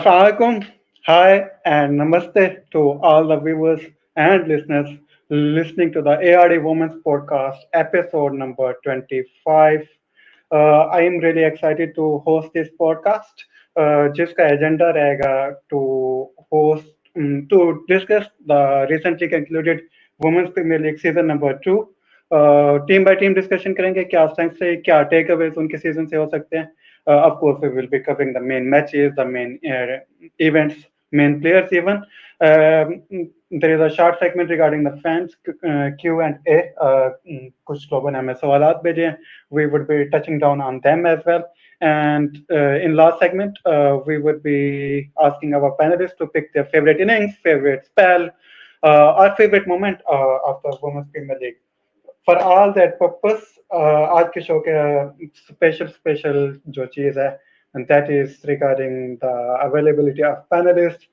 Assalamualaikum. Hi and namaste to all the viewers and listeners listening to the ARD Women's Podcast, episode number 25. I am really excited to host this podcast, जिसका agenda रहेगा to discuss the recently concluded Women's Premier League season number 2. Team by team discussion करेंगे क्या strengths से क्या take Awez उनके season से हो सकते हैं. Of course, we will be covering the main matches, the main events, main players even. There is a short segment regarding the fans Q&A. कुछ लोगों ने हमें सवालात भेजे हैं. We would be touching down on them as well. And in last segment, we would be asking our panelists to pick their favorite innings, favorite spell, or favorite moment of the Women's Premier League. For all that purpose आज के show के special जो चीज़ है that is regarding the availability of panelist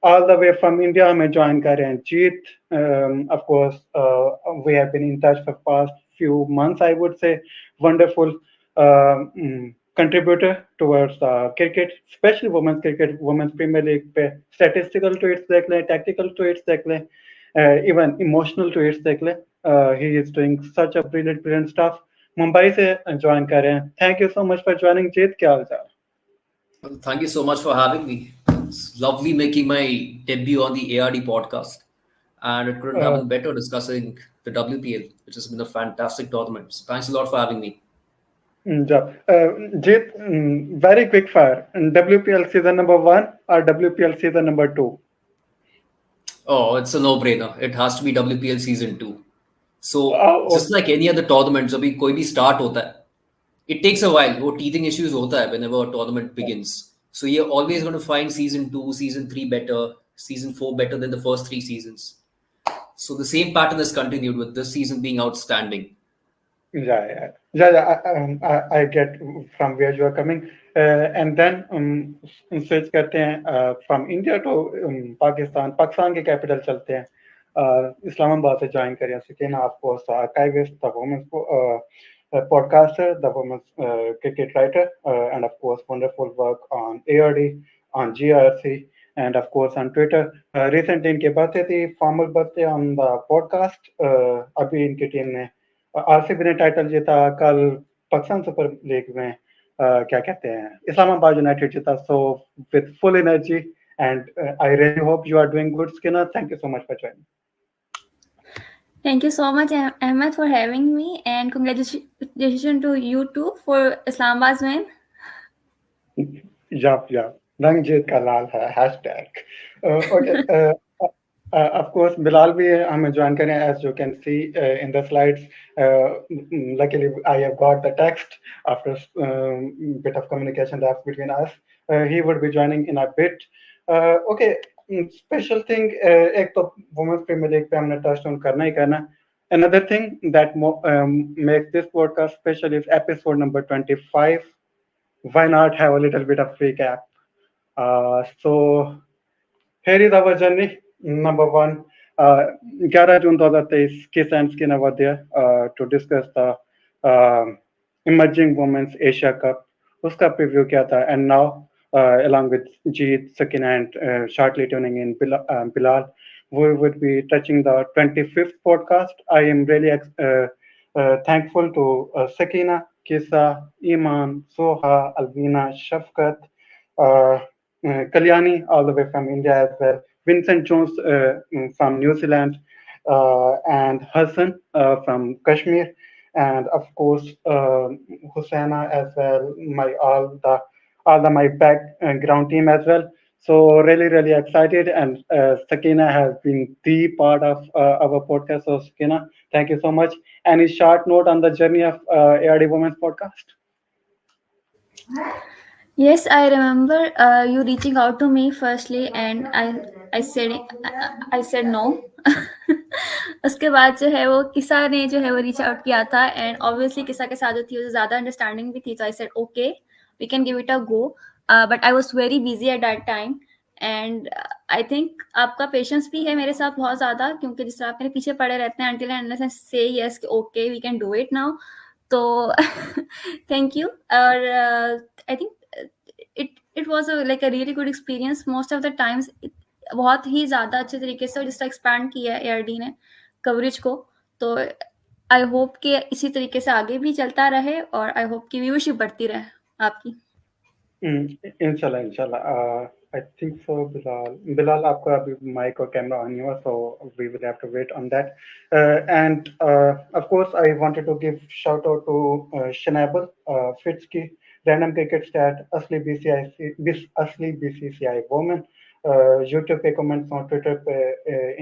all the way from India हमें join कर रहे हैं Jeet. Of course we have been in touch for past few months I would say. Wonderful contributor towards cricket, especially women's cricket, women's Premier League पे statistical tweets देख लें, tactical tweets देख लें, even emotional tweets देख लें. He is doing such a brilliant stuff. Mumbai से join कर रहे हैं. Thank you so much for joining, जीत. क्या हाल चाल? Thank you so much for having me. It's lovely making my debut on the ARD podcast, and it couldn't happen better discussing the WPL, which has been a fantastic tournament. So thanks a lot for having me. Jeet, very quick fire. WPL season number 1 or WPL season number 2? Oh, it's a no-brainer. It has to be WPL Season 2. So, just like any other tournament, जब भी कोई भी start होता है, it takes a while. वो teething issues होता है whenever a tournament begins. So you're always going to find Season 2, Season 3 better, Season 4 better than the first 3 seasons. So the same pattern has continued with this season being outstanding. Yeah. I get from where you are coming. And then switch करते हैं from India to Pakistan के capital चलते हैं. इस्लामाबाद से join करें Sakina, of course, archivist, the women's podcaster, the women's cricket writer, and of course wonderful work on ARD, on GRC, and of course on Twitter. Recently इनकी बातें थी, formal बातें on the podcast. अभी इनकी टीम ने RCB ने title जीता, कल पाकिस्तान सुपर लीग में क्या कहते हैं इस्लामाबाद यूनाइटेड जीता. So with full energy and I really hope you are doing good, Skinner. Thank you so much for joining. Thank you so much, Ahmad, for having me, and congratulations to you too for Islamabad's win. Yeah. रंगजीत का लाल है hashtag. Okay. Of course, Bilal भी हमें join करें, as you can see in the slides. Luckily, I have got the text after bit of communication that's between us. He would be joining in a bit. Okay, special thing, एक तो Women's Premier League पे हमने touch on करना ही करना. Another thing that makes this podcast special is episode number 25. Why not have a little bit of recap? So here is our journey. Number 1, 11 June 2023, Kiss and Skin over there to discuss the Emerging Women's Asia Cup. Uska preview kya tha, and now along with Jeet, Sakina, and shortly tuning in Bilal, we would be touching the 25th podcast. I am really thankful to Sakina, Kisa, Iman, Soha, Alvina, Shafkat, Kalyani, all the way from India as well, Vincent Jones from New Zealand, and Hassan from Kashmir, and of course Hussaina as well, my background team as well. So really excited, and Sakina has been the part of our podcast. So Sakina, thank you so much. Any short note on the journey of ARD Women's Podcast? Yes, I remember you reaching out to me firstly, and I said no. उसके बाद जो है वो किसा ने जो है वो रीच आउट किया था, एंड ऑब्वियसली किसा के साथ जो थी उसे ज़्यादा अंडरस्टैंडिंग भी थी, तो I said okay, we can give it a go. But I was very busy at that time, and I think आपका पेशेंस भी है मेरे साथ बहुत ज़्यादा, क्योंकि जिस तरह आप मेरे पीछे पड़े रहते हैं until and unless I say yes, okay we can do it now. तो थैंक यू. और I think it was like a really good experience. Most of the times बहुत ही ज़्यादा अच्छे तरीके से जिस तरह एक्सपैंड किया है ARD ने कवरेज को, तो आई होप कि इसी तरीके से आगे भी चलता रहे और आई होप कि व्यूअरशिप बढ़ती रहे आपकी. इंशाल्लाह इंशाल्लाह. I think so, Bilal, आपका अभी mic और camera on हुआ, so we will have to wait on that. And of course, I wanted to give shout out to Shanabal Fitz की random cricket stat असली BCCI woman. YouTube पे comments और Twitter पे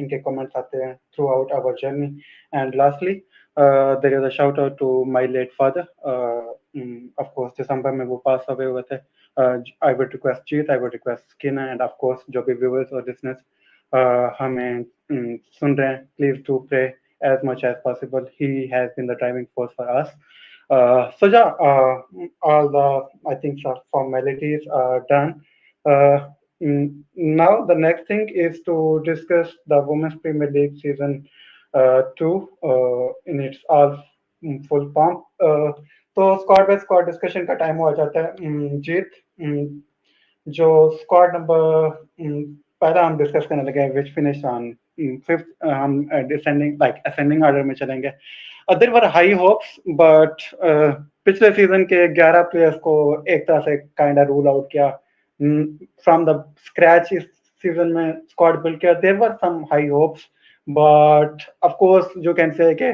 इनके comments आते हैं throughout our journey. And lastly, there is a shout out to my late father. Of course, December में वो pass away हुए थे. I would request Jeet, I would request Sakina, and of course, जो भी viewers or listeners हमें सुन रहे हैं, please do pray as much as possible. He has been the driving force for us. So yeah, all the I think formalities are done. Now the next thing is to discuss the Women's Premier League Season 2 in its all full pomp. तो squad bye squad discussion का time हो जाता है. जीत, जो squad number पहला हम discuss करने लगे विच फिनिश ऑन 5th, हम डिसेंडिंग लाइक असेंडिंग ऑर्डर में चलेंगे. There were high hopes, but पिछले सीजन के 11 प्लेयर्स को एक तरह से काइंड ऑफ रूल आउट किया फ्रॉम द स्क्रैच. इस सीजन में स्क्वाड बिल्ड किया. There were some high hopes, but of course you can say के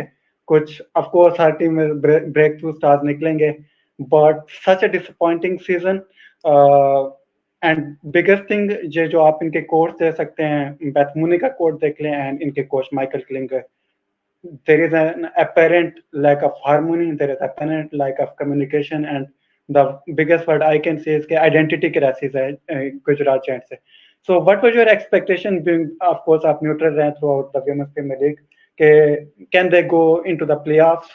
कुछ ऑफ कोर्स हर टीम में ब्रेक थ्रू स्टार्स निकलेंगे, but such a disappointing season. And biggest thing जो आप इनके कोच दे सकते हैं, बैथमूनी का कोच देख लें एंड इनके coach Michael Klinger. there is an apparent lack of harmony, there is apparent lack of communication, and the biggest word I can say is कि identity crisis है गुजरात जायंट्स से. So what was your expectation being, of course आप neutral रहे throughout the Women's Premier League, can they go into the playoffs,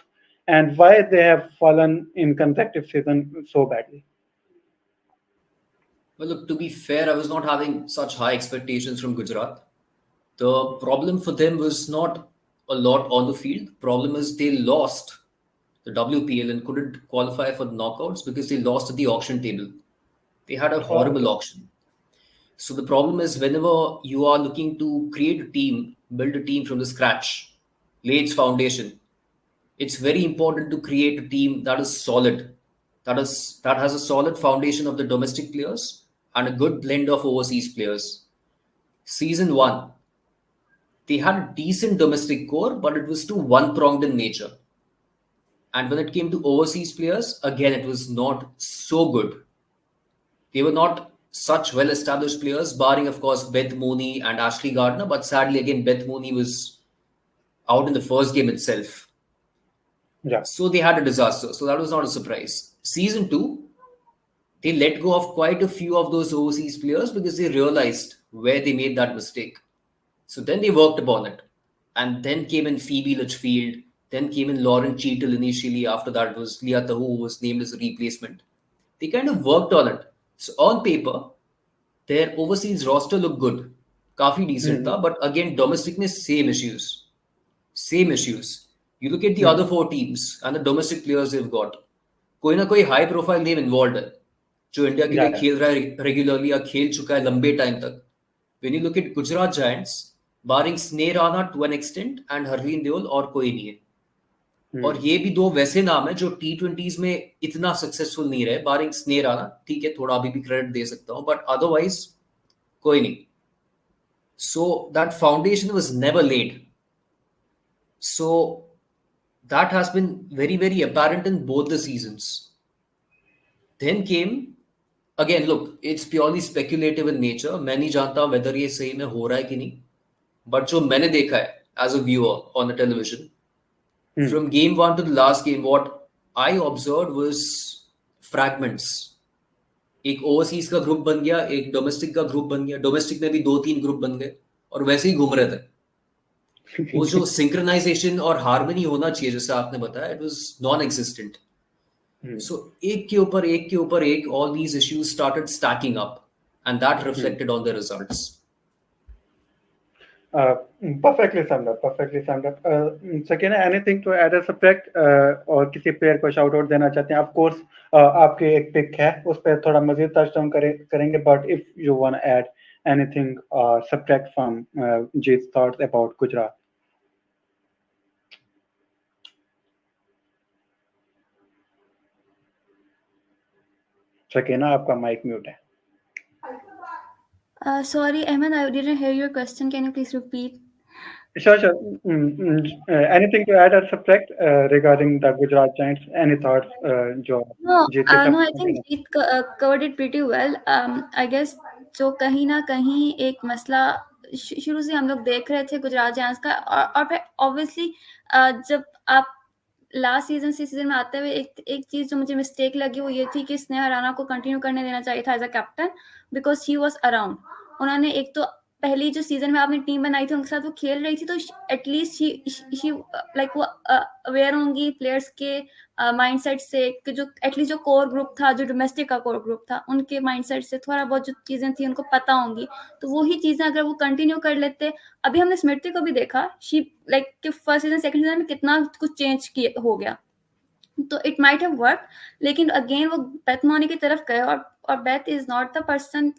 and why they have fallen in consecutive season so badly? Well, look, to be fair, I was not having such high expectations from Gujarat. The problem for them was not a lot on the field. The problem is they lost the WPL and couldn't qualify for the knockouts because they lost at the auction table. They had a horrible auction. So the problem is whenever you are looking to create a team, build a team from the scratch, lay its foundation, it's very important to create a team that is solid, that has a solid foundation of the domestic players and a good blend of overseas players. Season 1, they had a decent domestic core, but it was too one-pronged in nature. And when it came to overseas players, again, it was not so good. They were not such well-established players, barring, of course, Beth Mooney and Ashley Gardner. But sadly, again, Beth Mooney was out in the first game itself. Yeah. So they had a disaster. So that was not a surprise. Season 2, they let go of quite a few of those overseas players because they realized where they made that mistake. So then they worked upon it. And then came in Phoebe Litchfield. Then came in Lauren Cheadle initially. After that was Leah Tahu, who was named as a replacement. They kind of worked on it. So on paper, their overseas roster looked good. Kafi decent tha, but again, domestic mein same issues. Same issues. You look at the other 4 teams and the domestic players they've got. कोई ना कोई high profile name involved है, जो India के लिए खेल रहा है regularly या खेल चुका है लंबे टाइम तक. When you look at Gujarat Giants, barring Sneh Rana to an extent and Harleen Deol, और कोई नहीं है. और ये भी 2 वैसे नाम है जो T20s में इतना सक्सेसफुल नहीं रहे, barring Sneh Rana. ठीक है, थोड़ा अभी भी क्रेडिट दे सकता हूँ, but otherwise कोई नहीं. So that foundation was never laid. So that has been very, very apparent in both the seasons. Then came, again, look, it's purely speculative in nature. मैं नहीं जानता whether ये सही में हो रहा है कि नहीं. But जो मैंने देखा है as a viewer on the television, from game 1 to the last game, what I observed was fragments. एक ओवरसीज का ग्रुप बन गया, एक डोमेस्टिक का ग्रुप बन गया, डोमेस्टिक में भी 2-3 ग्रुप बन गए और वैसे ही घूम रहे थे. वो जो सिंक्रोनाइजेशन और हार्मनी होना चाहिए जैसे आपने बताया, इट वाज नॉन एग्जिस्टेंट. सो एक के ऊपर एक all these issues started stacking up and that reflected on the results. Perfectly summed up. Perfectly summed up. Sakina, anything to add or subtract? और किसी प्लेयर को शाउट आउट देना चाहते हैं? Of course, आपकी एक पिक है, उस पर थोड़ा मजीद टच डाउन करेंगे. But if you want to add anything, subtract from Jeet's thoughts about Gujarat. Sakina, आपका माइक म्यूट है. Sorry, Ahmad, I didn't hear your question. Can you please repeat? Sure, sure. Anything to add or subtract regarding the Gujarat Giants? Any thoughts, जो जीत के No, I think Jeet covered it pretty well. I guess जो कहीं ना कहीं एक मसला शुरू से हम लोग देख रहे थे गुजरात जायंट्स का, और फिर ऑब्वियसली जब आप लास्ट सीजन में आते हुए एक चीज जो मुझे मिस्टेक लगी वो ये थी कि स्नेहा राणा को कंटिन्यू करने देना चाहिए था as a captain, because he was around. उन्होंने एक तो पहली जो सीजन में आपने टीम बनाई थी उनके साथ वो खेल रही थी, तो एटलीस्ट लाइक वो अवेयर होंगी प्लेयर्स के माइंडसेट से, कि जो एटलीस्ट जो कोर ग्रुप था, जो डोमेस्टिक का कोर ग्रुप था, उनके माइंडसेट से थोड़ा बहुत जो चीजें थी उनको पता होंगी. तो वही चीजें अगर वो कंटिन्यू कर लेते. अभी हमने स्मृति को भी देखा, शी लाइक कि फर्स्ट सीजन सेकंड सीजन में कितना कुछ चेंज हो गया, तो इट माइट हैव वर्क. लेकिन अगेन वो बेथ मोनी की तरफ गए, और Beth is not the person,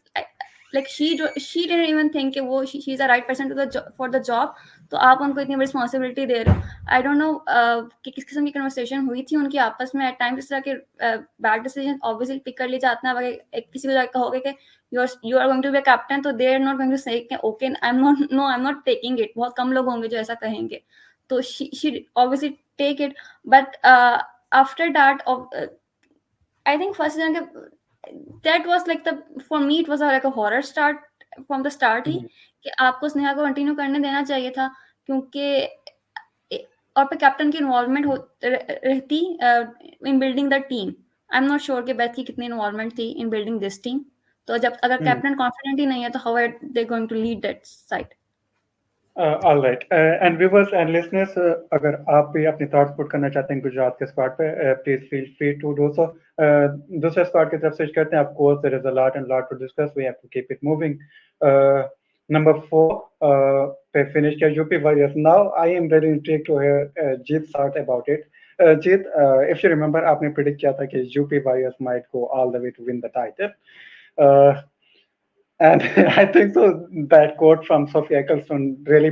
like she didn't even think कि वो she's the right person for the job. तो आप उनको इतनी बड़ी रिस्पॉन्सिबिलिटी दे रहे हो. आई डोंट नो कि किस किस्म की कन्वर्सेशन हुई थी उनकी आपस में. एट टाइम इस तरह के बैड डिसीजन ऑब्वियसली पिक कर लिए जाते हैं. अगर किसी को जाकर कहोगे कि you are going to be a captain, तो they are not going to say okay I'm not taking it. बहुत कम लोग होंगे जो ऐसा कहेंगे. तो she obviously take it, but after that I think first season that was like for me it was like a horror start from the start ही, कि आपको स्नेहा को कंटिन्यू करने देना चाहिए था, क्योंकि और पे कैप्टन की इन्वॉल्वमेंट रहती इन building the team. I am not sure कि बेथ की कितनी इन्वॉल्वमेंट थी इन बिल्डिंग दिस टीम. तो जब अगर कैप्टन कॉन्फिडेंट ही नहीं है तो how are they going to lead that side. All right. And viewers and listeners, अगर आप भी अपने थॉट्स पुट करना चाहते हैं गुजरात के स्क्वाड पे, please feel free to do so. दूसरे स्क्वाड की तरफ से करते हैं. Of course, there is a lot and lot to discuss. We have to keep it moving. Number 4 पे finish किया UP Warriors. Now I am very intrigued to hear Jeet's thought about it. Jeet, if you remember, आपने predict किया था कि UP Warriors might go all the way to win the title. And I think so that quote from Sophie Ecclestone really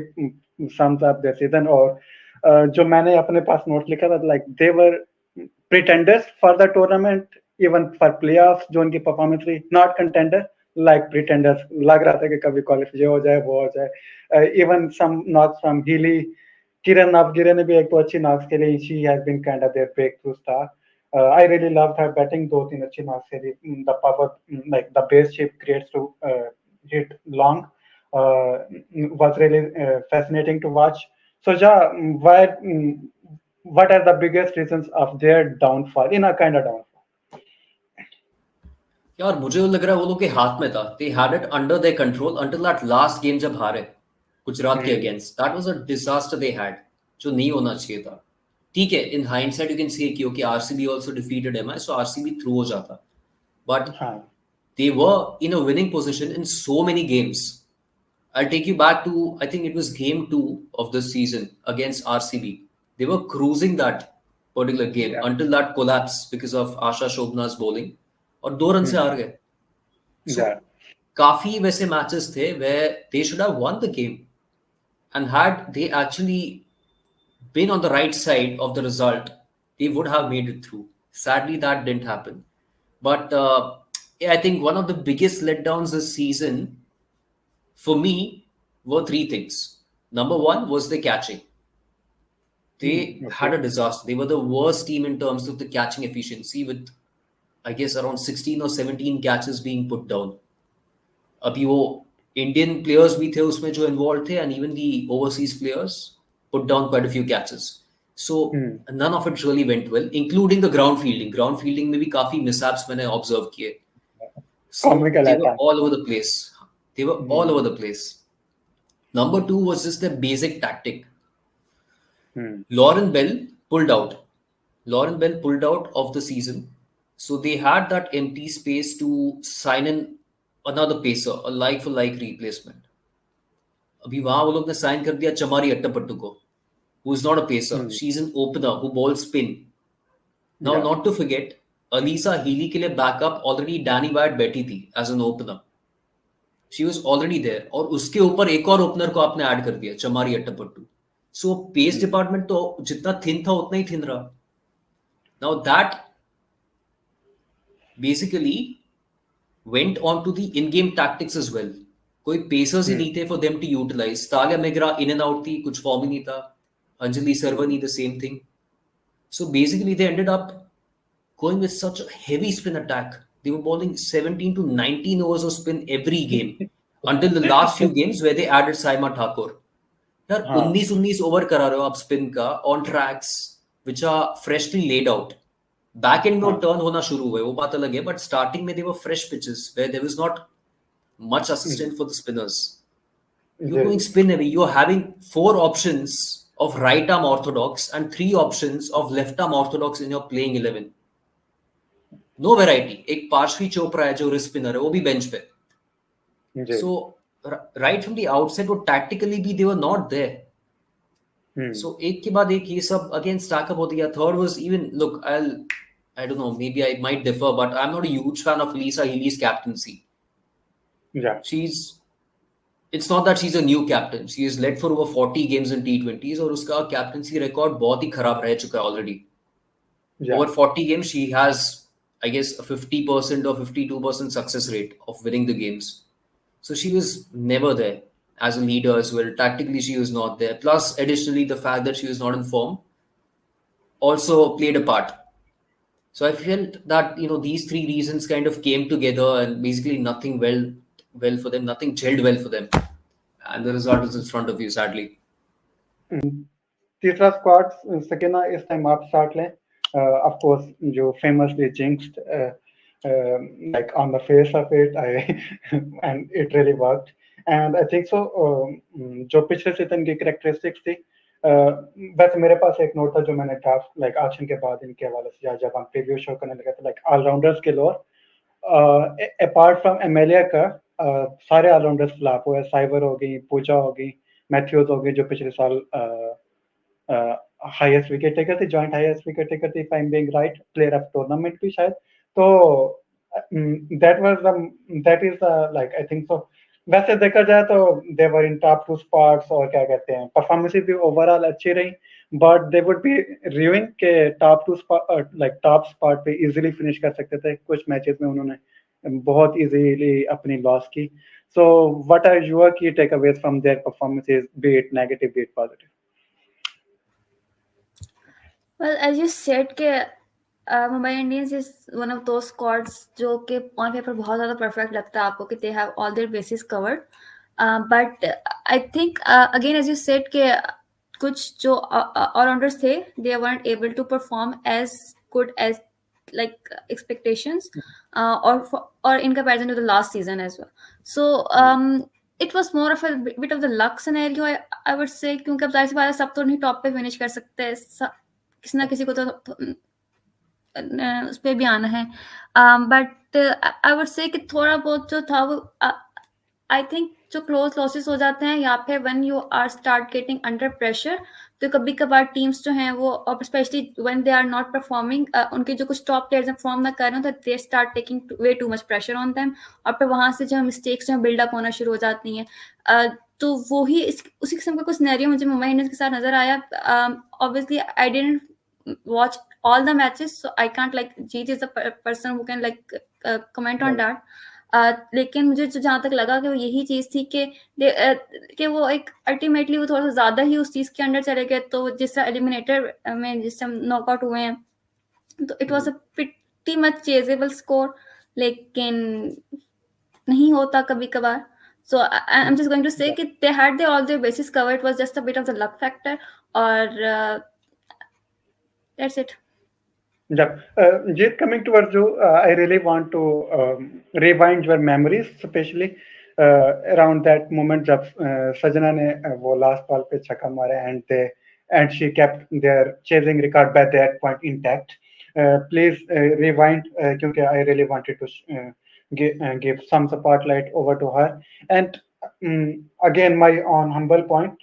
sums up their season. और जो मैंने अपने पास note लिखा था, like they were pretenders for the tournament, even for playoffs जो उनकी performance थी, not contender, like pretenders. लग रहा था कि कभी क्वालिफाई हो जाए, वो हो जाए. Even some knocks from Healy, किरण नवगिरे ने भी एक तो अच्छी knocks के लिए, she has been kind of their breakthrough star. I really loved her batting. 2-3 अच्छी knocks के लिए. The power, like the base she creates to hit long, was really fascinating to watch. So what are the biggest reasons of their downfall, in a kind of downfall? यार मुझे लग रहा है वो लोग के हाथ में था. They had it under their control until that last game जब हारे गुजरात के against. That was a disaster they had, जो नहीं होना चाहिए था. ठीक है, in hindsight you can say कि okay, RCB also defeated MI, so RCB through हो जाता. But they were in a winning position in so many games. I'll take you back to, I think it was game 2 of this season against RCB. They were cruising that particular game until that collapse because of Asha Shobna's bowling. और 2 run से हार गए. So काफी वैसे matches थे where they should have won the game, and had they actually been on the right side of the result, they would have made it through. Sadly, that didn't happen. But I think one of the biggest letdowns this season for me were 3 things. Number 1 was the catching. They had a disaster. They were the worst team in terms of the catching efficiency, with I guess around 16 or 17 catches being put down. अभी वो Indian players भी थे उसमें जो involved थे, and even the overseas players put down quite a few catches. So none of it really went well, including the ground fielding. Ground fielding में भी काफी mishaps मैंने observe किए. So they were all over the place. They were all over the place. Number 2 was just the basic tactic. Lauren Bell pulled out. Lauren Bell pulled out of the season. So they had that empty space to sign in another pacer, a like-for-like replacement. अभी वहां वो लोग ने sign कर दिया चमारी अट्टापट्टू को, who is not a pacer. She's an opener who bowls spin. Now, not to forget, Alisa Healy के लिए बैकअप ऑलरेडी डैनी वाइट बैठी थी as an opener. She was already there. और उसके ऊपर एक और ओपनर को आपने ऐड कर दिया, Chamari Athapaththu. So pace department तो जितना थिन था उतना ही थिन रहा. Now that basically went on to the in-game tactics as well. कोई पेसर्स ही नहीं थे for them to utilize. Tahlia McGrath in and out थी, कुछ फॉर्म ही नहीं था. Anjali Sarvani the same thing. So basically they ended up going with such a heavy spin attack. They were bowling 17 to 19 overs of spin every game until the last few games where they added Saima Thakur. यार 19 over करा रहे हो आप spin का on tracks which are freshly laid out. Back and में turn होना शुरू हुए, वो बात अलग है, बट स्टार्टिंग में they were fresh pitches where there was not much assistant for the spinners. You going spin heavy, you are having 4 options of right arm orthodox and 3 options of left arm orthodox in your playing 11. No variety. एक पार्श्वी चोपड़ा है जो wrist spinner है, वो भी bench पे. सो right from the outset वो tactically भी दे were not there. So एक के बाद एक ये सब again stack up होती है. Third was even, look, I don't know, maybe I might differ, but I'm not a huge fan of Lisa Healy's captaincy. Yeah. It's not that she's a new captain. She has led for over 40 games in T20s और उसका captaincy record बहुत ही खराब रह चुका है already. Yeah. Over 40 games, she has, I guess, a 50% or 52% success rate of winning the games. So she was never there as a leader as well. Tactically, she was not there. Plus, additionally, the fact that she was not in form also played a part. So I felt that, you know, these 3 reasons kind of came together and basically nothing well for them, nothing gelled well for them. And the result is in front of you, sadly. तीसरा squad Sakina इस time आप start लें. Of course, जो famously jinxed, like on the face of it, and it really worked. And I think so, जो पिछले season की characteristics थी, वैसे मेरे पास एक नोट था जो मैंने ड्राफ्ट लाइक एक्शन के बाद इनके हवाले से जब हम प्रीव्यू शो करने लगे थे, लाइक ऑलराउंडर्स के लोर अपार्ट फ्रॉम एमेलिया का सारे ऑलराउंडर्स फ्लॉप हुए. साइबर हो गई, पूजा हो गई, मैथ्यूज हो गई जो पिछले साल हाईएस्ट विकेट टेकर थी, जॉइंट हाईएस्ट विकेट टेकर थी, if I am being right, player of tournament भी शायद. तो that is like I think so. वैसे देखा जाए तो दे वर इन टॉप 2 स्पॉट्स और क्या कहते हैं परफॉर्मेंस भी ओवरऑल अच्छी रही, but they would be reviewing के top 2 spot like top spot पे इजीली फिनिश कर सकते थे. कुछ मैचेस में उन्होंने बहुत इजीली अपनी लॉस की. So what are your key takeaways from their performances, be it negative be it positive? Well, as you said के Mumbai Indians is one of those squads जो कि on paper बहुत ज़्यादा perfect लगता है आपको कि they have all their bases covered. But I think again as you said कि कुछ जो all-rounders थे they weren't able to perform as good as like expectations or in comparison to the last season as well. So it was more of a bit of the luck scenario I would say, क्योंकि अब जाहिर सी बात है सब तो नहीं top पे finish कर सकते हैं, किसी ना किसी को तो उस पर भी आना है. बट आई वुड से कि थोड़ा बहुत जो था वो आई थिंक जो क्लोज लॉसेस हो जाते हैं या फिर when you are start getting under pressure, तो कभी कभार टीम्स जो हैं वो और specially when they are not performing, उनके जो कुछ टॉप प्लेयर्स परफॉर्म ना कर रहे हो तो they start taking way too much pressure on them और फिर वहाँ से जो मिस्टेक्स जो बिल्डअप होना शुरू हो जाती हैं. तो वो ही उसी किस्म का कुछ सिनेरियो मुझे मुंबई इंडियंस के साथ नजर आया. Obviously I didn't watch all the matches, so I can't like Jeet is the person who can like comment on that. लेकिन मुझे जो जहाँ तक लगा कि वो यही चीज़ थी कि वो एक अल्टीमेटली वो थोड़ा सा ज़्यादा ही उस चीज़ के अंडर चले गए. तो जिस तरह एलिमिनेटर में जिस हम नॉकआउट हुए हैं तो it was a pretty much chasable score, लेकिन नहीं होता कभी कभार. So I'm just going to say that they had all their bases covered. It was just a bit of the luck factor, or that's it. Yeah, Jeet, coming towards you, I really want to rewind your memories, especially around that moment जब सजना ने वो last ball पे छक्का मारा and she kept their chasing record by that point intact. Please rewind क्योंकि I really wanted to give some spotlight over to her. And again my on humble point,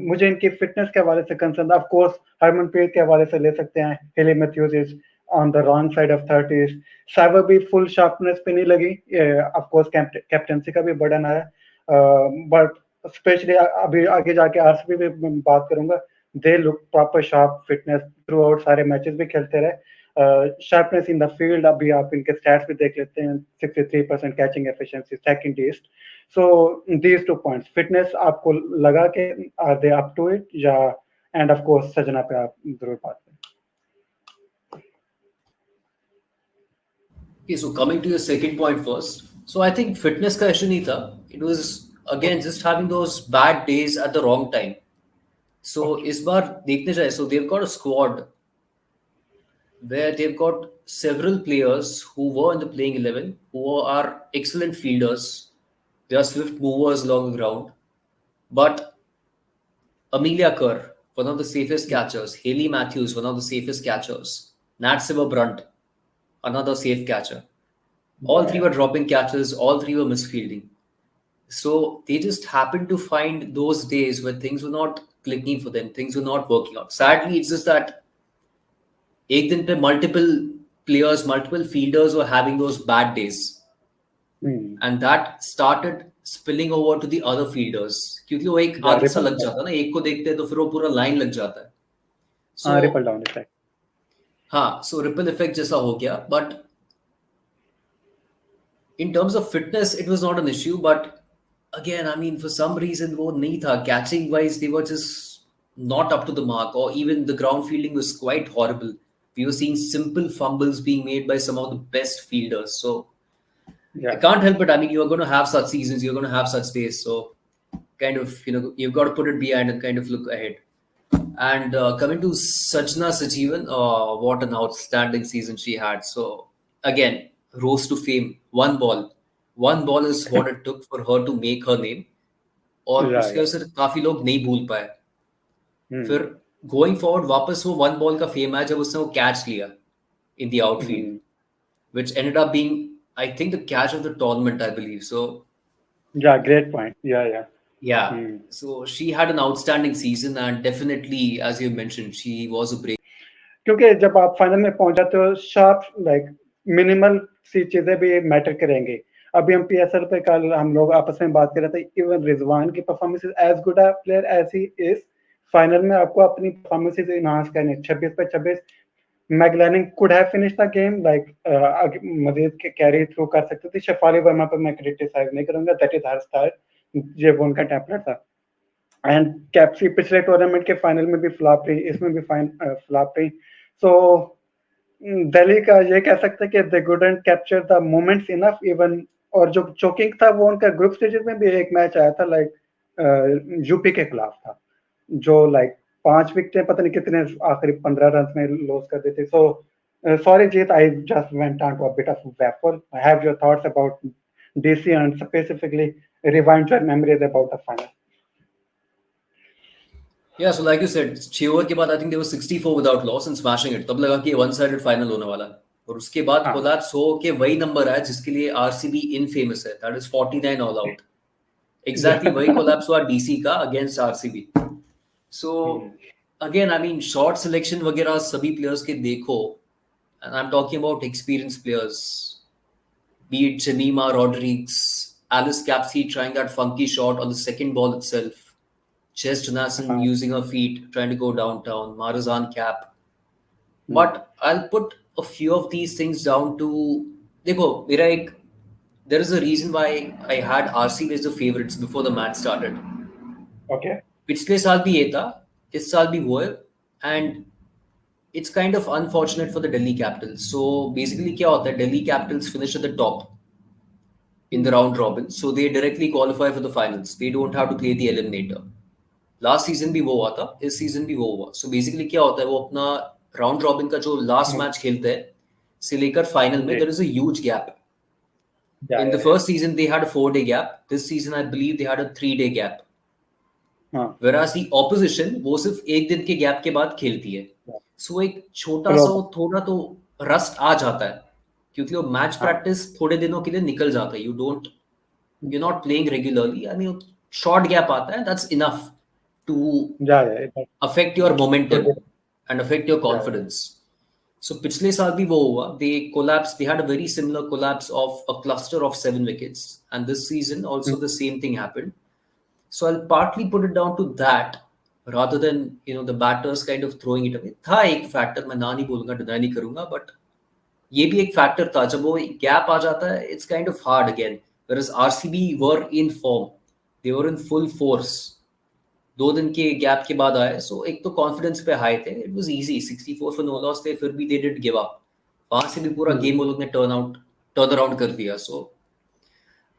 मुझे इनकी फिटनेस के हवाले से concern, of course Harmanpreet के हवाले से ले सकते हैं, Hayley Matthews is on the wrong side of 30s, cyber भी फुल शार्पनेस पे नहीं लगी, ऑफ कोर्स कैप्टनसी का भी बर्डन है, बट स्पेशली अभी आगे जाके आरसीबी में बात करूंगा, they look proper sharp, fitness through out, सारे मैचेस भी खेलते रहे, शार्पनेस इन द फील्ड, अभी आप इनके स्टैट्स भी देख लेते हैं, 63% catching efficiency, second east. So these 2 points, fitness आपको लगा कि are they up to it, या and of course सजना पे आप जरूर बात करें। Okay, so coming to your second point first, so I think fitness का issue नहीं था, it was again just having those bad days at the wrong time. So इस बार देखने जाए, so they've got a squad where they've got several players who were in the playing 11 who are excellent fielders. They are swift movers along the ground. But Amelia Kerr, one of the safest catchers, Haley Matthews, one of the safest catchers, Nat Brunt, another safe catcher. All three were dropping catches, all three were misfielding. So they just happened to find those days where things were not clicking for them, things were not working out. Sadly, it's just that एक दिन पे multiple players, multiple fielders were having those bad days. And that started spilling over to the other fielders, क्योंकि वो एक आदत सा लग जाता है ना, एक को देखते हैं तो फिर वो पूरा लाइन लग जाता है, so रिपल डाउन इफेक्ट, हाँ, so रिपल इफेक्ट जैसा हो गया. But in terms of fitness it was not an issue, but again I mean for some reason वो नहीं था, catching wise they were just not up to the mark, or even the ground fielding was quite horrible. We were seeing simple fumbles being made by some of the best fielders. So I can't help it. I mean, you're going to have such seasons, you're going to have such days. So kind of, you've got to put it behind and kind of look ahead. And coming to Sajana Sajeevan, what an outstanding season she had. So again, rose to fame. One ball is what it took for her to make her name. और उसके वजह से काफी लोग नहीं भूल पाए. फिर going forward वापस वो one ball का फेम है जब उसने वो कैच लिया in the outfield, which ended up being, I think, the catch of the tournament, I believe. So yeah, great point. Yeah. So she had an outstanding season, and definitely, as you mentioned, she was a break. क्योंकि जब आप final में पहुंच जाते हो, sharp like minimal सी चीजें भी matter करेंगी. अभी हम पीएसएल पे कल हम लोग आपस में बात कर रहे थे, इवन रिजवान की performance as good a player as he is, final में आपको अपनी परफॉर्मेंसेस इनहांस करनी. 26 पे 26 Meg Lanning could have finish the game, like Majid carry through कर सकते थे. शफाली वर्मा पर मैं क्रिटिसाइज नहीं करूंगा, दैट इज हर स्टाइल, ये वो उनका टेम्पलेट था. एंड कैप्सी पिछले टूर्नामेंट के फाइनल में भी फ्लॉप रही, इसमें भी फ्लॉप रही. सो दिल्ली का ये कह सकते हैं कि they couldn't capture the moments enough even. और जो चोकिंग था वो उनका ग्रुप स्टेजेस में भी एक मैच आया था, लाइक यूपी के खिलाफ था, जो लाइक 5 विकेटें पता नहीं कितने आखिरी 15 रन में लॉस कर देते. सो sorry Jeet, I just went on to a bit of waffle. I have your thoughts about DC and specifically rewind your memories about the final. Yeah, so like you said, 6 over के बाद I think they were 64 without loss and smashing it. तब लगा कि one sided final होने वाला, और उसके बाद कोलैप्स हो के वही नंबर आया जिसके लिए आरसीबी इनफेमस है, that is 49 all out. Exactly वही कोलैप्स हुआ डीसी का against RCB. So again I mean shot selection वगैरह सभी प्लेयर्स के देखो, and I'm talking about experienced players, be it Janima Rodriguez, Alice Capsey trying that funky shot on the second ball itself, Jess Jonassen using her feet, trying to go downtown, Marazan Cap. But I'll put a few of these things down to, देखो मेरा एक, there is a reason why I had RCB as the favorites before the match started. Okay. पिछले साल भी ये था, इस साल भी वो है, and it's kind of unfortunate for the Delhi Capitals. So basically क्या होता है, Delhi Capitals finish at the top in the round robin, so they directly qualify for the finals. They don't have to play the eliminator. Last season भी वो हुआ था, इस season भी वो हुआ. So basically क्या होता है, वो अपना round robin का जो last match खेलते हैं से लेकर final में, there is a huge gap. In the first season they had a 4-day gap. This season I believe they had a 3-day gap. Whereas the opposition वो सिर्फ एक दिन के गैप के बाद खेलती है. सो एक छोटा सा थोड़ा तो रस्ट आ जाता है, क्योंकि वो मैच प्रैक्टिस थोड़े दिनों के लिए निकल जाता है. You not playing regularly. I mean short gap आता है, that's enough to yeah, affect your momentum totally. and affect your Yeah, confidence. So पिछले साल भी वो हुआ, they had a very similar collapse of a cluster of 7 wickets, and this season also the same thing happened. So I'll partly put it down to that rather than the batters kind of throwing it away. था एक factor, मैं ना नहीं बोलूंगा, deny नहीं करूंगा, but ये भी एक फैक्टर था. जब वो गैप आ जाता है, it's kind of hard again. whereas RCB were in form, they were in full force. 2 दिन के गैप के बाद आए, सो एक तो कॉन्फिडेंस पे हाई थे, it was easy. 64 for no loss थे, फिर भी दे डिड गिव अप. वहां से भी पूरा गेम वो लोग ने टर्न अराउंड कर दिया. सो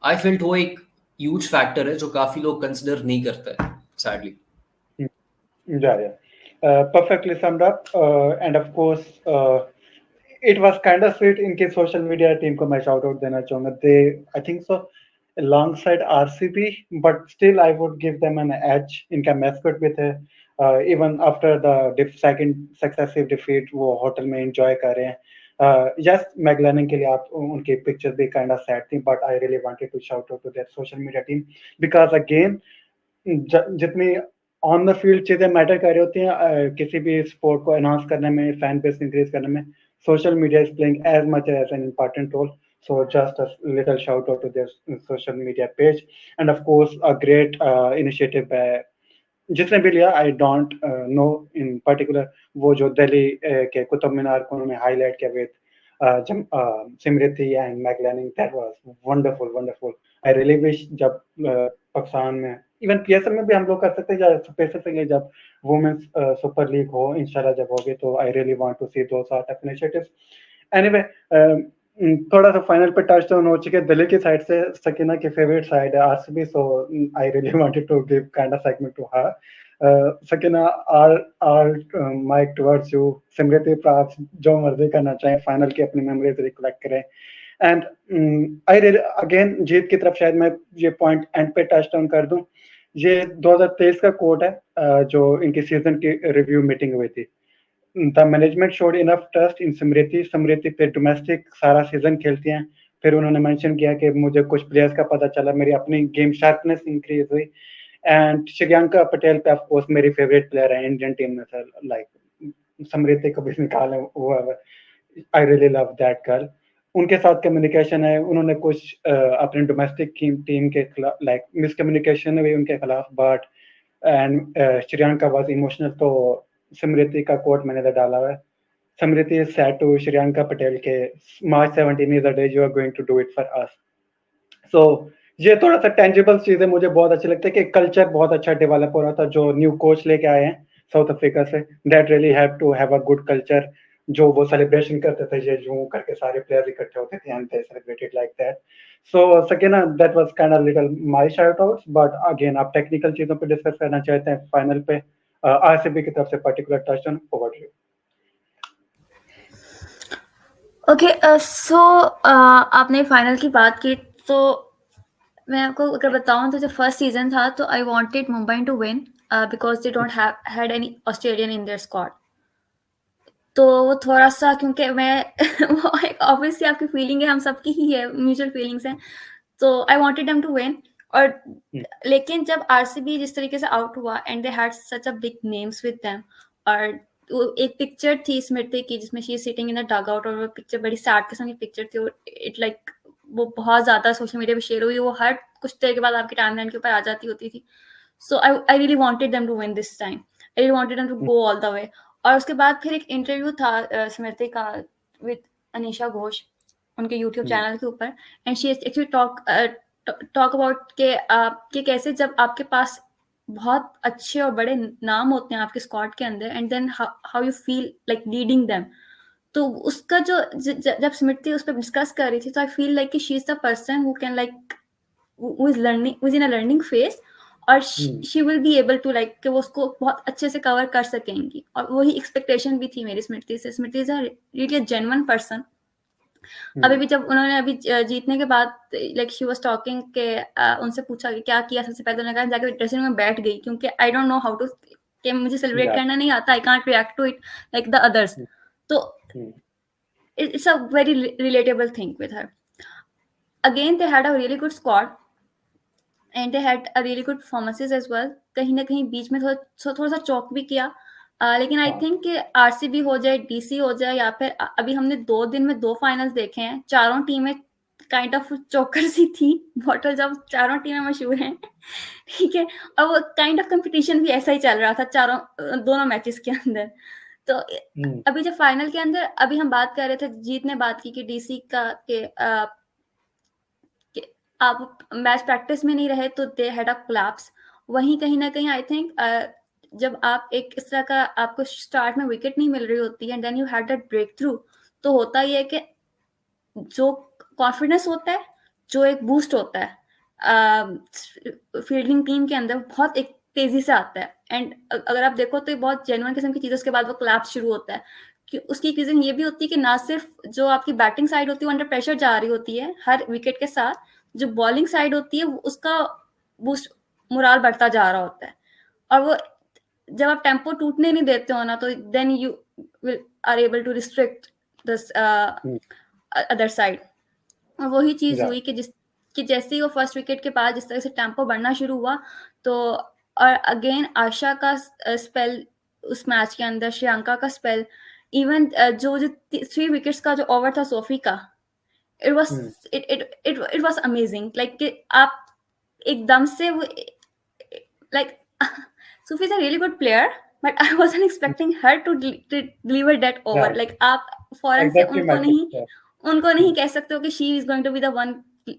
आई फेल्ट वो एक ह्यूज फैक्टर है जो काफी लोग कंसिडर नहीं करते हैं, sadly. Perfectly summed up. And of course, it was kind of sweet. इनके social media team को मैं shout out देना चाहूँगा. They, I think so, alongside RCB, but still I would give them an edge. इनका mascot भी थे. Even after the second successive defeat, वो hotel में enjoy कर रहे हैं. Yes, McLennan के लिए आप उनकी pictures भी kind of sad थी, but I really wanted to shout out to their social media team because again, जितनी ऑन द फील्ड चीजें मैटर कर रही होती हैं किसी भी स्पोर्ट को अनाउंस करने में, फैन बेस इंक्रीज करने में, social media is playing as much as an important role. So just a little shout out to their social media page. And of course a great initiative है जिसने भी लिया. I don't know in particular. वो जो दिल्ली के कुतुब मीनार को उन्होंने highlight किया with Smriti and Meg Lanning, that was wonderful wonderful. I really wish जब पाकिस्तान में, इवन पीएसएल में भी हम लोग कर सकते हैं, स्पेसिफिकली जब वुमेन्स सुपर लीग हो इंशाल्लाह जब होगी, तो I really want to see those sort of initiatives. Anyway, थोड़ा सा फाइनल पे टच डाउन हो चुके. दिल्ली की साइड से सकीना की फेवरेट साइड है RCB, so I really wanted to give kind of segment to her. Sakina, our mic towards you. Smriti, आप जो मर्जी करना चाहें, फाइनल की अपनी मेमोरीज रिकलेक्ट करें. And I really again Jeet की तरफ शायद मैं ये पॉइंट एंड पे टच डाउन कर दूं. ये 2023 का कोट है जो इनकी सीजन की रिव्यू मीटिंग हुई थी. The management showed enough trust in Smriti पे डोमेस्टिक सारा सीजन खेलती हैं. फिर उन्होंने मेंशन किया कि मुझे कुछ प्लेयर्स का पता चला, मेरी अपनी गेम शार्पनेस इंक्रीज हुई. एंड श्रियंका पटेल पे ऑफ कोर्स मेरी फेवरेट प्लेयर है इंडियन टीम में सर. लाइक समृति को भी निकाले हुआ है. I really love that girl. उनके साथ कम्युनिकेशन है. उन्होंने कुछ अपने डोमेस्टिक टीम के खिलाफ लाइक मिसकम्युनिकेशन हुई उनके खिलाफ, but and Shreyanka was emotional. तो समृति का कोट मैंने डाला हुआ है. Smriti is said to Shreyanka Patel के March 17 is the day you are going to do it for us. So ये थोड़ा सा टेंजिबल चीजें मुझे बहुत अच्छी लगती है कि कल्चर बहुत अच्छा डेवलप हो रहा था जो न्यू कोच लेके आए हैं साउथ अफ्रीका से. That really have to have a good culture. जो वो सेलिब्रेशन करते थे, ये यूं करके सारे प्लेयर इकट्ठे होते थे and they celebrated like that. So Sakina, that was kind of little my shout outs. But again आप टेक्निकल चीजों पे डिस्कस करना चाहते हैं फाइनल पे, आरसीबी की तरफ से particular touch on over to you. Okay, so आपने फाइनल की बात की, तो मैं आपको अगर बताऊं तो जो फर्स्ट सीजन था तो I wanted Mumbai to win because they don't had any Australian in their squad. तो वो थोड़ा सा, क्योंकि मैं वो एक ऑब्वियसली आपकी फीलिंग है, हम सबकी ही है, म्यूचुअल फीलिंग्स हैं. तो I wanted them to win. और लेकिन जब आरसीबी जिस तरीके से आउट हुआ and they had such a big names with them, और एक पिक्चर थी स्मृति की जिसमें she is sitting in the dugout, और वो पिक्चर बड़ी सैड किस्म की पिक्चर थी. और इट लाइक वो बहुत ज़्यादा सोशल मीडिया पे शेयर हुई. वो हर कुछ देर के बाद आपकी टाइमलाइन के ऊपर आ जाती होती थी. So I really wanted them to win this time. I really wanted them to go all the way. और उसके बाद फिर एक इंटरव्यू था स्मृति का विद अनीशा घोष उनके यूट्यूब चैनल के ऊपर, and she actually talk about के कैसे जब आपके पास बहुत अच्छे और बड़े नाम होते हैं आपके स्क्वाड के अंदर, and then how you feel like leading them. तो उसका जो जब स्मृति उस पर डिस्कस कर रही थी, तो आई फील लाइक कि she is the person who can like who is learning, who is in a learning phase, और she will be able to like कि वो उसको बहुत अच्छे से कवर कर सकेंगी. और वही एक्सपेक्टेशन भी थी मेरी स्मृति से. Smriti is a really genuine person. अभी भी जब उन्होंने अभी जीतने के बाद लाइक शी वाज टॉकिंग के उनसे पूछा कि क्या किया सबसे पहले, उन्होंने कहा जाके ड्रेसिंग रूम में बैठ गई क्योंकि I don't know how to, कि मुझे सेलिब्रेट करना नहीं आता, I can't react to it like the others. तो it's a very relatable thing with her. Again, they had a really good squad, and they had a really good performances as well. कहीं ना कहीं बीच में थोड़ा सा चौक भी किया. लेकिन आई थिंक कि आरसीबी हो जाए, डीसी हो जाए, या फिर अभी हमने 2 दिन में 2 फाइनल्स देखे हैं, चारों टीमें काइंड ऑफ चोकर सी थी. बॉटल जब चारों टीमें मशहूर हैं. ठीक है. और वो काइंड ऑफ कंपटीशन भी ऐसा ही चल रहा था दोनों मैचेस के अंदर. तो अभी जब फाइनल के अंदर अभी हम बात कर रहे थे, जीत ने बात की कि डीसी का कि आप मैच प्रैक्टिस में नहीं रहे तो दे हैड अ कोलैप्स. वहीं कहीं ना कहीं आई थिंक जब आप एक इस तरह का आपको स्टार्ट में विकेट नहीं मिल रही होती है and then you had that breakthrough, तो होता ही है कि जो कॉन्फिडेंस होता है, जो एक बूस्ट होता है फील्डिंग टीम के अंदर, बहुत एक तेजी से आता है. एंड अगर आप देखो तो ये बहुत जेन्युइन किस्म की चीज़, उसके बाद वो कोलैप्स शुरू होता है. कि उसकी एक रीजन ये भी होती है कि ना सिर्फ जो आपकी बैटिंग साइड होती है वो अंडर प्रेशर जा रही होती है हर विकेट के साथ, जो बॉलिंग साइड होती है उसका बूस्ट मोराल बढ़ता जा रहा होता है. और वो जब आप टेम्पो टूटने नहीं देते हो ना, तो then you will are able to restrict this other side. और वही चीज हुई कि जैसे ही वो फर्स्ट विकेट के बाद जिस तरह से टेम्पो बढ़ना शुरू हुआ, तो और अगेन आशा का स्पेल उस मैच के अंदर, श्रेयांका का स्पेल, इवन जो 3 विकेट्स का जो ओवर था सोफी का, इट वाज अमेजिंग. लाइक कि आप एकदम से वो like Sufi is a really good player, but I wasn't expecting her to deliver that over. Yeah. Like आप फौरन से उनको नहीं कह सकते हो कि she is going to be the one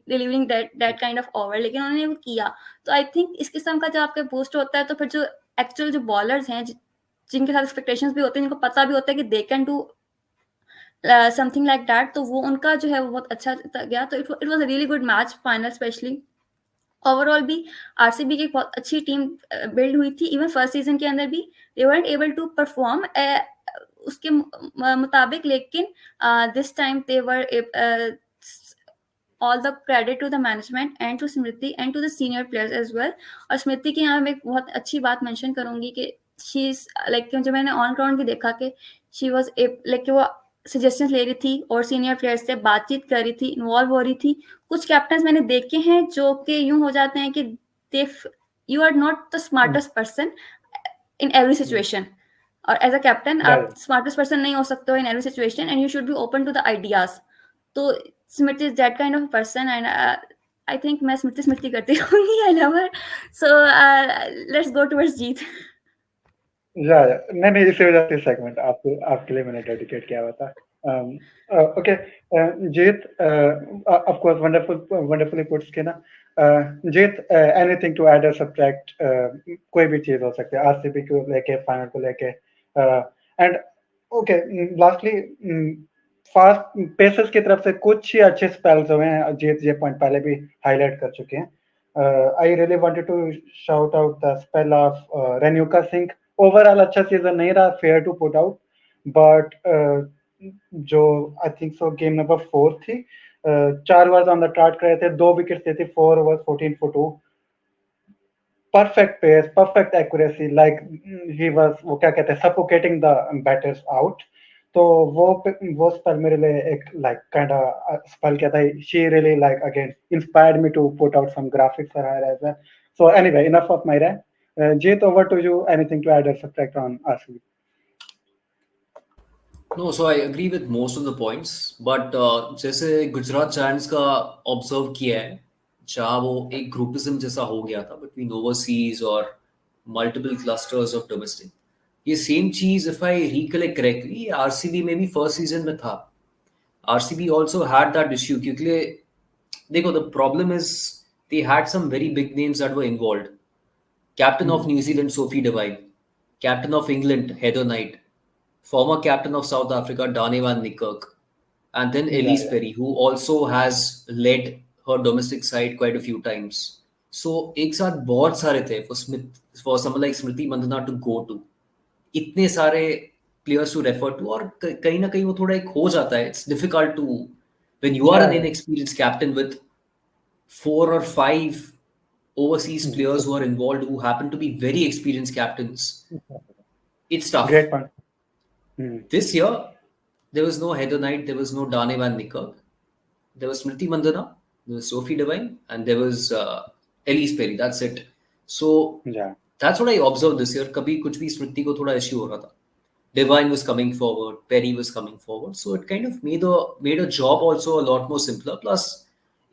delivering that kind of over, लेकिन उन्होंने वो किया. तो I think इस किस्म का जब आपके बूस्ट होता है, तो फिर जो एक्चुअल जो बॉलर्स हैं जिनके साथ एक्सपेक्टेशंस भी होते हैं, जिनको पता भी होता है कि they can do something like that, तो वो उनका जो है वो बहुत अच्छा गया. तो it was a really good match final especially. Overall भी आरसीबी की बहुत अच्छी टीम बिल्ड हुई थी. इवन फर्स्ट सीजन के अंदर भी दे weren't able to perform उसके मुताबिक, लेकिन this time they were all the credit to the management and to Smriti and to the senior players as well. और स्मृति की यहाँ मैं एक बहुत अच्छी बात मेंशन करूंगी कि she is like, जो मैंने ऑन ग्राउंड भी देखा कि she was like वो सजेशंस ले रही थी और सीनियर प्लेयर्स से बातचीत कर रही थी, इन्वॉल्व हो रही थी. कुछ कैप्टन्स मैंने देखे हैं जो कि यूं हो जाते हैं कि you are not the smartest person in every situation, और एज अ कैप्टन आप स्मार्टेस्ट पर्सन नहीं हो सकते हो in every situation, and you should be open to the ideas. तो Smriti is that kind of person, and I think मैं स्मृति करती रहूंगी. I love her. So let's go towards Jeet. नहीं, इसी वजह से सेगमेंट आपके लिए मैंने डेडिकेट किया हुआ था. Okay Jeet, of course wonderfully puts के ना. जीत, एनीथिंग टू ऐड और सब्ट्रैक्ट, कोई भी चीज हो सकती है आरसीबी को लेके, फाइनल को लेके. And okay, lastly fast pacers की तरफ से कुछ ही अच्छे स्पेल्स हुए हैं. जीत ये पॉइंट पहले भी हाईलाइट कर चुके हैं. I really wanted to shout out the spell of Renuka Singh. Overall अच्छा सीजन नहीं रहा, fair to put out, but जो I think so game number 4 थी, 4 ओवर्स ऑन द ट्राट कर रहे थे, 2 विकेट थे, 4 overs 14 for 2. Perfect pace, perfect accuracy, like he was, वो क्या कहते हैं, सफोकेटिंग द बैटर्स आउट. तो वो स्पेल मेरे लिए एक लाइक काइंड ऑफ स्पेल क्या था. She really like again inspired me to put out some graphics for her as well. So anyway, enough of my rant. Jeet, over to you. Anything to add or subtract on RCB? No, so I agree with most of the points, but जैसे Gujarat giants का observe किया है, जहाँ वो एक groupism जैसा हो गया था बिटवीन ओवरसीज और मल्टीपल क्लस्टर्स ऑफ डोमेस्टिक. ये सेम चीज, if I recollect correctly, RCB में भी फर्स्ट सीजन में था. RCB also had that issue, क्योंकि देखो the problem is they had some very big names that were involved. Captain of New Zealand, Sophie Devine. Captain of England, Heather Knight. Former captain of South Africa, Dane van Niekerk. And then Elise Perry, who also has led her domestic side quite a few times. So, एक साथ बहुत सारे थे for someone like Smriti Mandhana to go to. इतने सारे players to refer to, और कहीं ना कहीं वो थोड़ा एक हो जाता है. It's difficult to, when you are an inexperienced captain with 4 or 5 overseas players who are involved, who happen to be very experienced captains. It's tough. Great point. This year, there was no Heather Knight, there was no Dane van Niekerk. There was Smriti Mandhana, there was Sophie Devine, and there was Elise Perry, that's it. So that's what I observed this year. कभी कुछ भी स्मृति को थोड़ा issue हो रहा था. Divine was coming forward, Perry was coming forward, so it kind of made a job also a lot more simpler. Plus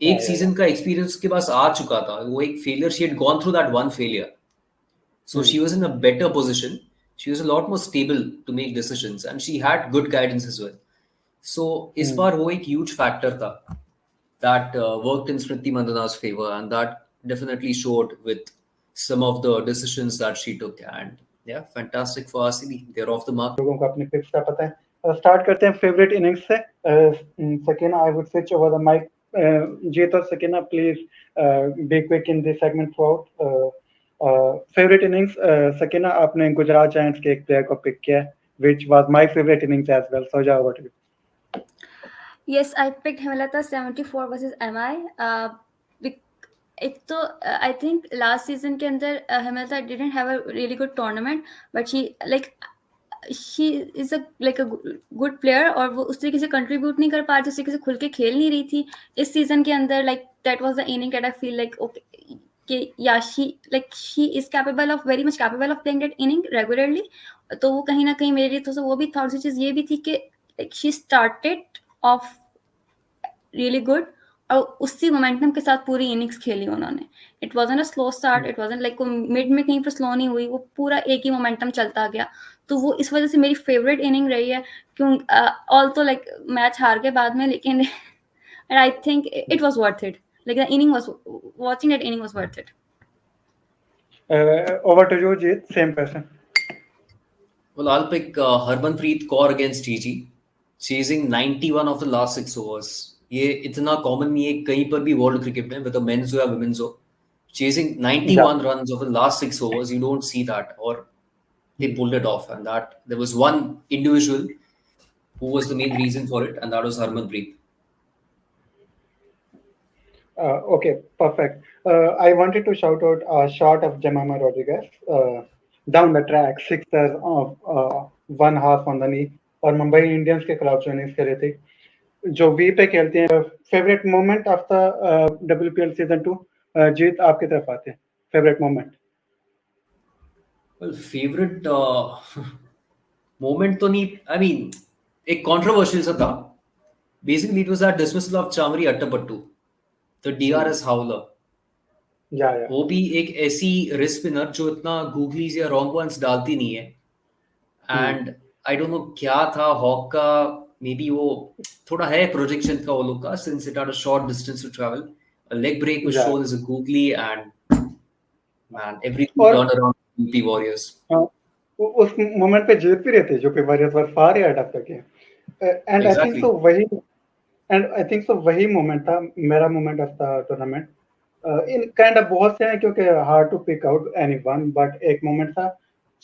एक season का experience के पास आ चुका था. वो एक failure, she had gone through that one failure, so she was in a better position. She was a lot more stable to make decisions, and she had good guidance as well. So इस बार वो एक huge factor था that worked in Smriti Mandhana's favor, and that definitely showed with some of the decisions that she took. And yeah, fantastic for RCB. They're off the mark. लोगों को अपने pics का पता है. स्टार्ट करते हैं favourite innings से. Sakina, I would switch over the mic. Jeet और Sakina, please be quick in this segment throughout. Favourite innings, Sakina, आपने गुजरात जायंट्स के एक प्लेयर को पिक किया, which was my favorite innings as well. Saja, over to you. Yes, I picked Hemalata 74 versus MI. एक तो I think last season के अंदर Hemalata didn't have a really good tournament, but she is a good player, और वो उस तरीके से contribute नहीं कर पा रही थी, उस तरीके से खुल के खेल नहीं रही थी इस season के अंदर. Like that was the inning that I feel like okay, yeah, she is very much capable of playing that inning regularly. तो वो कहीं ना कहीं मेरे लिए तो वो भी थोड़ी सी चीज ये भी थी कि like she started off really good, और उसी मोमेंटम के साथ पूरी इनिंग्स खेली उन्होंने. It wasn't a slow start, it wasn't like mid में कहीं पर स्लो नहीं हुई, वो पूरा एक ही मोमेंटम चलता गया. तो वो इस वजह से मेरी फेवरेट इनिंग रही है. क्यों ऑल तो लाइक मैच हार के बाद में, लेकिन I think it was worth it. Like the inning was, watching that inning was worth it. Over to you, Jeet. Same question. Well, I'll pick Harmanpreet Kaur against Gigi, chasing 91 of the last 6 overs. ये इतना common नहीं है कहीं पर भी world cricket में, whether men's हो या women's हो. Chasing 91 runs of the last 6 overs, you don't see that, or they pulled it off. And that there was one individual who was the main reason for it, and that was Harmanpreet. Okay, perfect. I wanted to shout out a shot of Jemima Rodriguez down the track, sixers of 1 half on the knee, और Mumbai Indians के खिलाफ जो innings करे थे, जो we पे खेलते हैं. Favourite moment of the WPL season 2. जीत, आपकी तरफ आते हैं. Favourite moment. Well, favorite moment तो नहीं, I mean एक controversial सा था. Basically, it was that dismissal of Chamari Attapattu, the DRS howler. वो भी एक ऐसी रिस्ट स्पिनर जो इतना गूगलीज या रॉन्ग वंस डालती नहीं है. एंड आई डोंट नो क्या था हॉक का, मे बी वो थोड़ा है प्रोजेक्शन का वो लोग का, since it had a short distance to travel. A leg break was shown as a googly, and man everything turned around UP Warriors. उस मोमेंट पे जीत भी रहे थे UP Warriors, were far ahead of the game. And I think so वही moment था मेरा moment of the tournament. In kind of बहुत से हैं क्योंकि hard to pick out anyone, but एक मोमेंट था,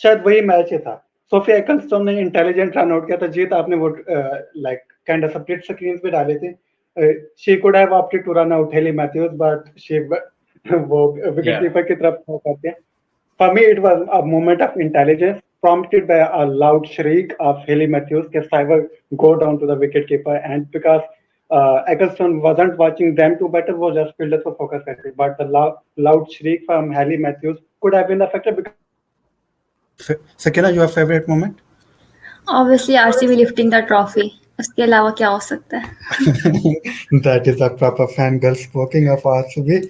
शायद वही मैच ही था. सोफिया एकलस्टोन ने इंटेलिजेंट रन आउट किया था. जीत, आपने वो like kind of split screens भी डाले थे. She could have opted to run out Hayley Matthews, but she वो विकेट कीपर की तरफ करते हैं. For me it was a moment of intelligence prompted by a loud shriek of Haley Matthews के Cyber go down to the wicketkeeper, and because Ecclestone wasn't watching them two better, वो just fielders को focus करते. But the loud shriek from Haley Matthews could have been the factor. Because Sakina, your favorite moment? Obviously, RCB lifting the trophy. उसके अलावा क्या हो सकता है? That is a proper fangirl speaking of RCB.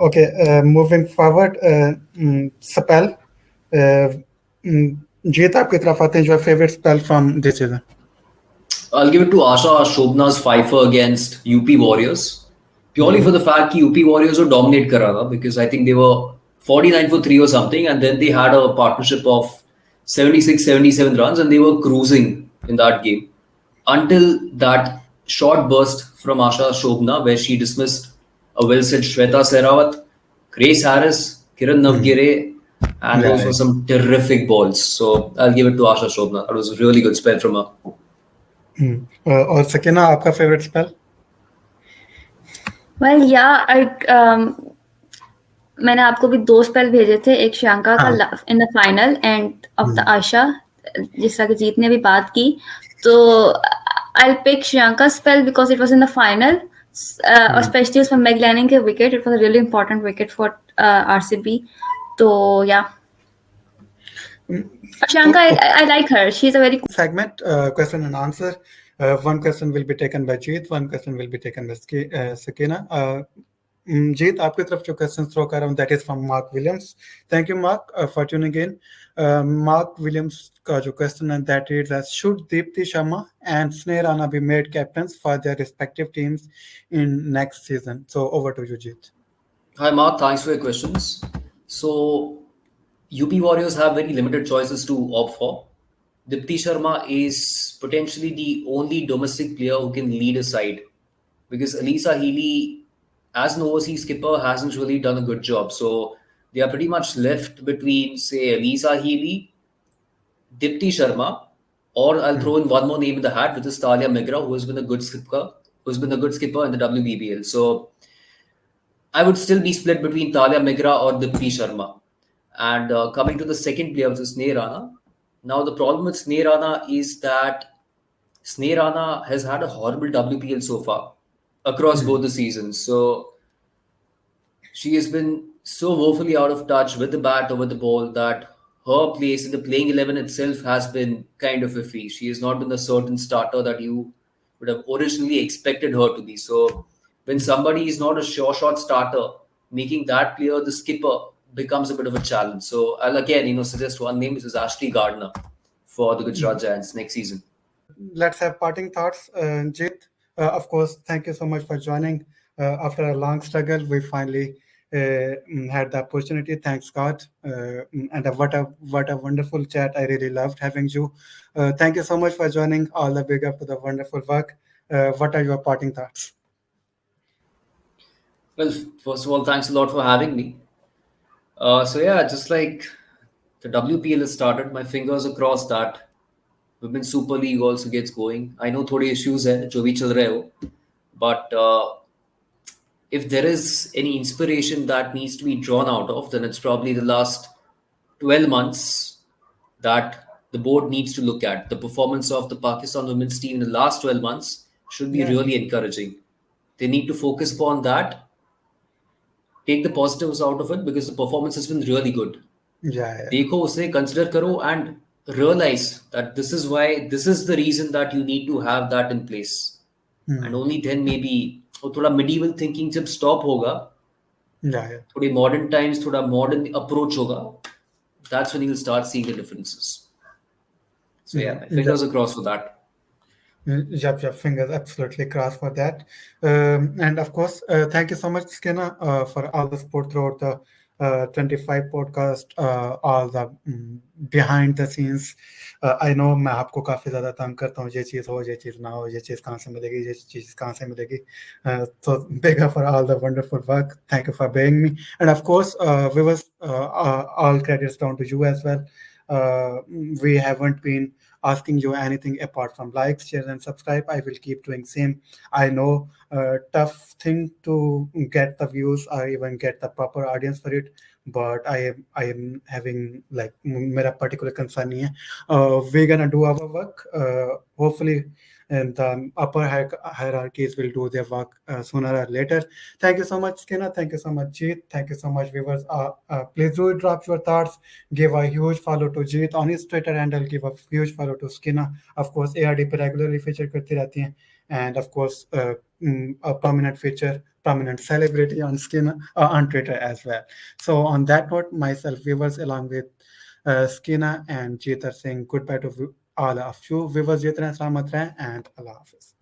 Okay, moving forward, spell. Jeet, आपकी तरफ आते हैं. Your favorite spell from this season? I'll give it to Asha Shobna's fifer against UP Warriorz, purely for the fact that UP Warriors were dominate कर रहा था, because I think they were 49 for 3 or something, and then they had a partnership of 76-77 runs, and they were cruising in that game until that short burst from Asha Shobna where she dismissed a well-said Shweta Sehrawat, Grace Harris, Kiran Navgire, and those were some terrific balls. So I'll give it to Asha Shobna. That was a really good spell from her. और Sakina, आपका favorite spell? Well, yeah, मैंने आपको भी 2 spell भेजे थे. एक श्रियंका का in the final end of the Asha, जिसका कि जीत ने भी बात की. तो I'll pick Shriyanka's spell because it was in the final. especially उसमें Meg Lanning के wicket. It was a really important wicket for RCB. So yeah. Ashanka, I like her. She's a very segment, question and answer. One question will be taken by Jeet, one question will be taken by Sakina. Jeet, आपकी तरफ जो question throw कर रहा हूँ, that is from Mark Williams. Thank you, Mark, for tuning in. Mark Williams का जो question है, that reads as, should Deepti Sharma and Sneha Rana be made captains for their respective teams in next season? So over to you, Jeet. Hi, Mark. Thanks for your questions. So, UP Warriors have very limited choices to opt for. Dipti Sharma is potentially the only domestic player who can lead a side, because Alisa Healy, as an overseas skipper, hasn't really done a good job. So they are pretty much left between, say, Alisa Healy, Dipti Sharma, or I'll throw in one more name in the hat, which is Talia Migra, who has been a good skipper, in the WBBL. So I would still be split between Talia Migra or Dipti Sharma. And coming to the second player, which is Sneha Rana. Now, the problem with Sneha Rana is that Sneha Rana has had a horrible WPL so far across both the seasons. So she has been so woefully out of touch with the bat or with the ball that her place in the playing 11 itself has been kind of iffy. She has not been the certain starter that you would have originally expected her to be. So when somebody is not a sure shot starter, making that player the skipper becomes a bit of a challenge. So I'll again, suggest one name, which is Ashley Gardner for the Gujarat Giants next season. Let's have parting thoughts. Jeet, of course, thank you so much for joining. After a long struggle, we finally had the opportunity. Thanks God. And what a wonderful chat. I really loved having you. Thank you so much for joining. All the big up to the wonderful work. What are your parting thoughts? Well, first of all, thanks a lot for having me. So yeah, just like the WPL has started, my fingers are crossed that Women's Super League also gets going. I know थोड़े issues हैं जो भी चल रहे हो, but if there is any inspiration that needs to be drawn out of, then it's probably the last 12 months that the board needs to look at. The performance of the Pakistan women's team in the last 12 months should be really encouraging. They need to focus upon that, take the positives out of it, because the performance has been really good. देखो उसे consider करो and realize that this is the reason that you need to have that in place. And only then maybe थोड़ा medieval thinking जब stop होगा, थोड़ी modern times, थोड़ा modern approach होगा, that's when you'll start seeing the differences. So yeah, my fingers are crossed for that. Yep, fingers absolutely crossed for that. And of course, thank you so much, Sakina, for all the support throughout the 25 podcast, all the behind the scenes. I know मैं आपको काफी ज्यादा तंग करता हूँ, ये चीज हो, ये चीज ना हो, ये चीज कहाँ से मिलेगी, ये चीज कहाँ से मिलेगी. So big up for all the wonderful work. Thank you for being me. And of course, viewers, all credits down to you as well. We haven't been asking you anything apart from likes, shares, and subscribe. I will keep doing same. I know tough thing to get the views or even get the proper audience for it, but I am having like मेरा particular concern नहीं है. We're gonna do our work. Hopefully, and the upper hierarchies will do their work sooner or later. Thank you so much, Sakina. Thank you so much, Jeet. Thank you so much, viewers. Please do drop your thoughts. Give a huge follow to Jeet on his Twitter handle. Give a huge follow to Sakina. Of course, ARD पे regularly feature करती रहती हैं. And of course, a prominent feature, prominent celebrity on Sakina on Twitter as well. So on that note, myself, viewers, along with Sakina and Jeet are saying goodbye to all of you. Viewers, Jeet and Salamat and Allah Hafiz.